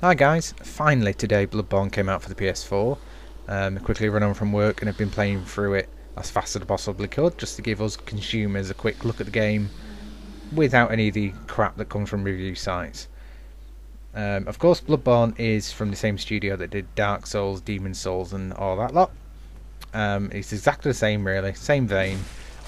Hi guys, finally today Bloodborne came out for the PS4. I quickly run home from work and have been playing through it as fast as I possibly could, just to give us consumers a quick look at the game without any of the crap that comes from review sites. Of course, Bloodborne is from the same studio that did Dark Souls, Demon Souls and all that lot. It's exactly the same really, same vein,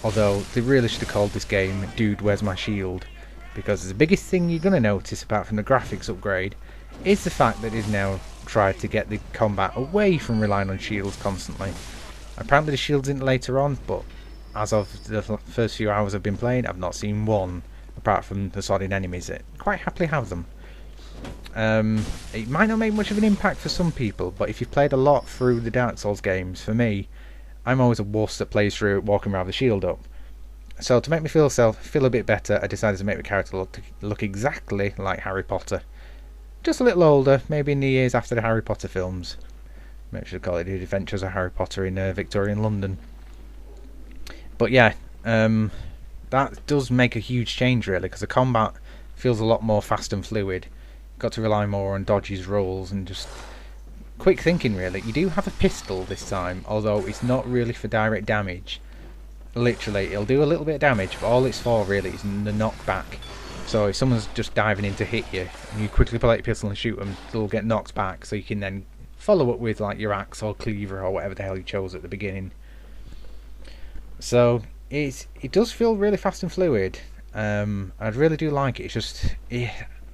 although they really should have called this game Dude Where's My Shield, because the biggest thing you're going to notice apart from the graphics upgrade is the fact that they've now tried to get the combat away from relying on shields constantly. Apparently the shields in later on, but as of the first few hours I've been playing, I've not seen one, apart from the sodding enemies that quite happily have them. It might not make much of an impact for some people, but if you've played a lot through the Dark Souls games, for me, I'm always a wuss that plays through it walking around with the shield up. So to make me feel a bit better, I decided to make the character look exactly like Harry Potter. Just a little older, maybe in the years after the Harry Potter films. Maybe I should call it The Adventures of Harry Potter in Victorian London. But yeah, that does make a huge change really, because the combat feels a lot more fast and fluid. Got to rely more on dodges, rolls, and just quick thinking really. You do have a pistol this time, although it's not really for direct damage. Literally, it'll do a little bit of damage, but all it's for really is the knockback. So if someone's just diving in to hit you, and you quickly pull out your pistol and shoot them, they'll get knocked back, so you can then follow up with like your axe or cleaver or whatever the hell you chose at the beginning. So it does feel really fast and fluid. I really do like it. It's just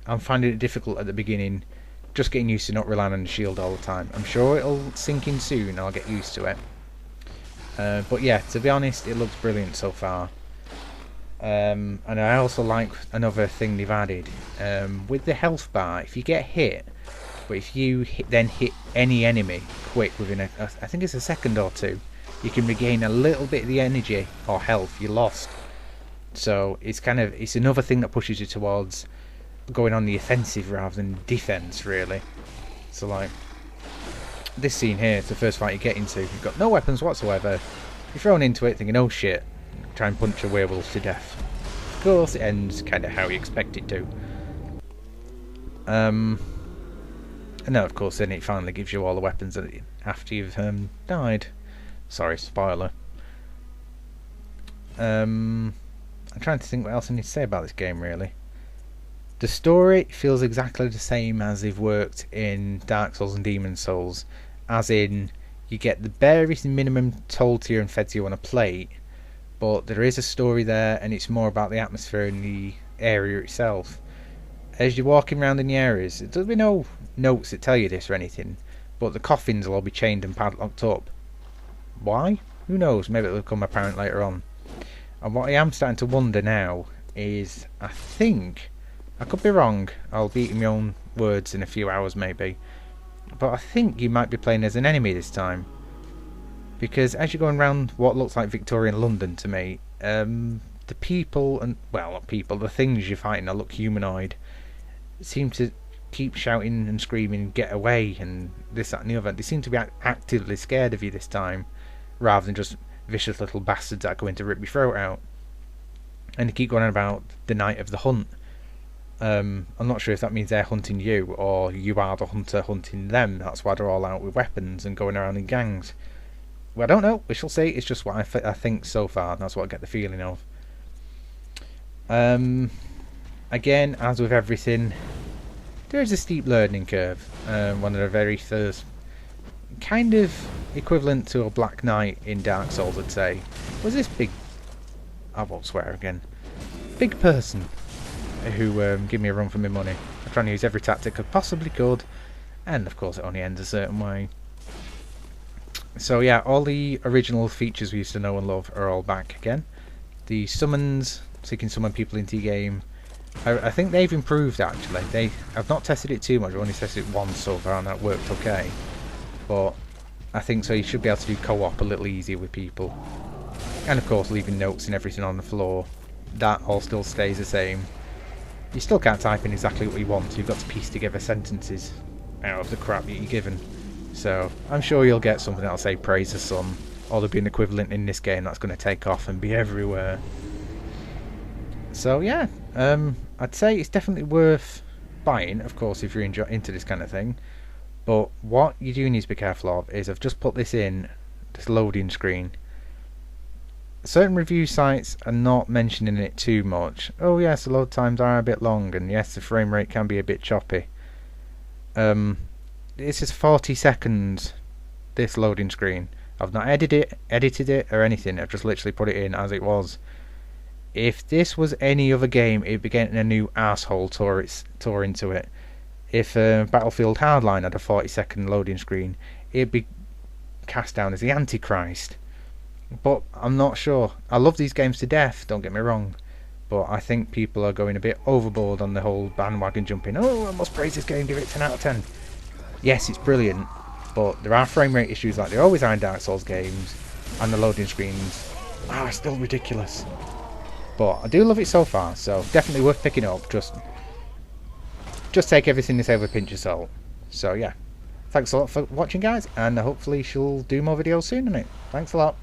I'm finding it difficult at the beginning, just getting used to not relying on the shield all the time. I'm sure it'll sink in soon. I'll get used to it. But yeah, to be honest, it looks brilliant so far. And I also like another thing they've added with the health bar. If you get hit, but if you then hit any enemy quick within I think it's a second or two, you can regain a little bit of the energy or health you lost. So it's another thing that pushes you towards going on the offensive rather than defense really. So like this scene here, it's the first fight you get into. You've got no weapons whatsoever. You're thrown into it thinking, oh shit, try and punch a werewolf to death. Of course it ends kind of how you expect it to. And now of course then it finally gives you all the weapons after you've died. Sorry, spoiler. I'm trying to think what else I need to say about this game really. The story feels exactly the same as they've worked in Dark Souls and Demon Souls, as in you get the barest minimum told to you and fed to you on a plate, but there is a story there and it's more about the atmosphere and the area itself. As you're walking around in the areas, there'll be no notes that tell you this or anything, but the coffins will all be chained and padlocked up. Why? Who knows, maybe it'll become apparent later on. And what I am starting to wonder now is, I think, I could be wrong, I'll be eating my own words in a few hours maybe, but I think you might be playing as an enemy this time. Because as you're going around what looks like Victorian London to me, the people, and well not people, the things you're fighting that look humanoid, seem to keep shouting and screaming, get away, and this, that and the other. They seem to be actively scared of you this time, rather than just vicious little bastards that are going to rip your throat out. And they keep going on about the night of the hunt. I'm not sure if that means they're hunting you, or you are the hunter hunting them. That's why they're all out with weapons and going around in gangs. Well, I don't know, we shall see. It's just what I think so far, and that's what I get the feeling of. Again, as with everything, there is a steep learning curve. One of the very first, kind of equivalent to a Black Knight in Dark Souls, I'd say, was this big, I won't swear again, big person who give me a run for my money. I'm trying to use every tactic I possibly could, and of course it only ends a certain way. So yeah, all the original features we used to know and love are all back again. The summons, so you can summon people into your game, I think they've improved actually. I've not tested it too much, I've only tested it once so far and that worked okay. But I think so you should be able to do co-op a little easier with people. And of course leaving notes and everything on the floor, that all still stays the same. You still can't type in exactly what you want, you've got to piece together sentences out of the crap that you're given. So I'm sure you'll get something that'll say praise the sun, or there'll be an equivalent in this game that's going to take off and be everywhere. So yeah, I'd say it's definitely worth buying, of course, if you're into this kind of thing. But what you do need to be careful of is I've just put this in, this loading screen. Certain review sites are not mentioning it too much. Oh yes, the load times are a bit long, and yes, the frame rate can be a bit choppy. It's just 40 seconds, this loading screen. I've not edited it or anything, I've just literally put it in as it was. If this was any other game, it'd be getting a new asshole tore into it. If Battlefield Hardline had a 40-second loading screen, it'd be cast down as the Antichrist. But I'm not sure. I love these games to death, don't get me wrong, but I think people are going a bit overboard on the whole bandwagon jumping. Oh, I must praise this game, give it 10 out of 10. Yes, it's brilliant, but there are frame rate issues like there always are in Dark Souls games, and the loading screens are still ridiculous. But I do love it so far, so definitely worth picking up. Just take everything they say with a pinch of salt. So yeah, thanks a lot for watching, guys, and hopefully she'll do more videos soon on it. Thanks a lot.